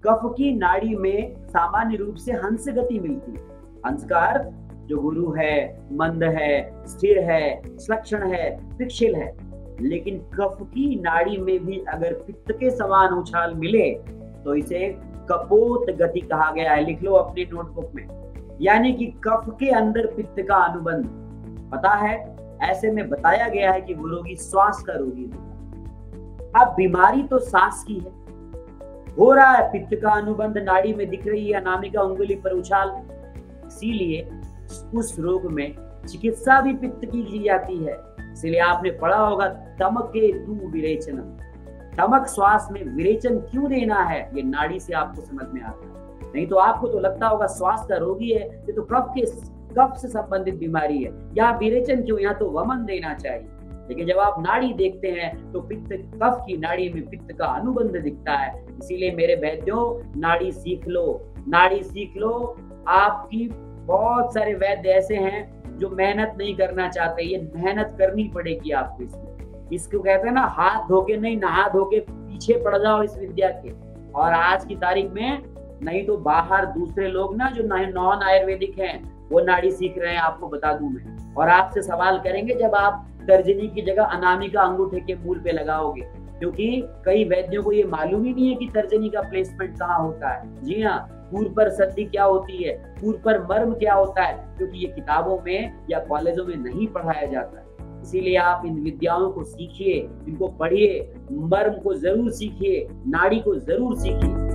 कफ की नाड़ी में सामान्य रूप से हंस गति मिलती है। हंस का अर्थ जो गुरु है, मंद है, स्थिर है, सुलक्षण है, विक्षिल है। लेकिन कफ की नाड़ी में भी अगर पित्त के समान उछाल मिले तो इसे कपोत गति कहा गया है। लिख लो अपनी नोटबुक में। यानी कि कफ के अंदर पित्त का अनुबंध पता है, ऐसे में बताया गया है कि वो रोगी श्वास का रोगी है। अब बीमारी तो सांस की है, हो रहा है पित्त का अनुबंध, नाड़ी में दिख रही है अनामिका अंगुली पर उछाल, इसीलिए उस रोग में चिकित्सा भी पित्त की जाती है। इसलिए आपने पढ़ा होगा तमके तू विरेचनम, तमक श्वास में विरेचन क्यों देना है, ये नाड़ी से आपको समझ में आता है। नहीं तो आपको तो लगता होगा श्वास का रोगी है, ये तो कफ से संबंधित बीमारी है, यहाँ विरेचन क्यों, यहाँ तो वमन देना चाहिए। लेकिन जब आप नाड़ी देखते हैं तो पित्त, कफ की नाड़ी में पित्त का अनुबंध दिखता है। इसीलिए मेरे वैद्यों, नाड़ी सीख लो, नाड़ी सीख लो। आपकी बहुत सारे वैद्य ऐसे हैं जो मेहनत नहीं करना चाहते, ये मेहनत करनी पड़ेगी आपको इसमें। इसको कहते हैं ना, हाथ धोके नहीं, नहा धोके पीछे पड़ जाओ इस विद्या के। और आज की तारीख में नहीं तो बाहर दूसरे लोग ना जो नॉन आयुर्वेदिक हैं वो नाड़ी सीख रहे हैं, आपको बता दूं मैं। और आपसे सवाल करेंगे जब आप तर्जनी की जगह अनामिका अंगूठे के मूल पे लगाओगे, क्योंकि कई वैद्यों को ये मालूम ही नहीं है कि तर्जनी का प्लेसमेंट कहाँ होता है। जी हाँ, पूर्व पर संधि क्या होती है, पूर्व पर मर्म क्या होता है, क्योंकि ये किताबों में या कॉलेजों में नहीं पढ़ाया जाता है। इसीलिए आप इन विद्याओं को सीखिए, इनको पढ़िए, मर्म को जरूर सीखिए, नाड़ी को जरूर सीखिए।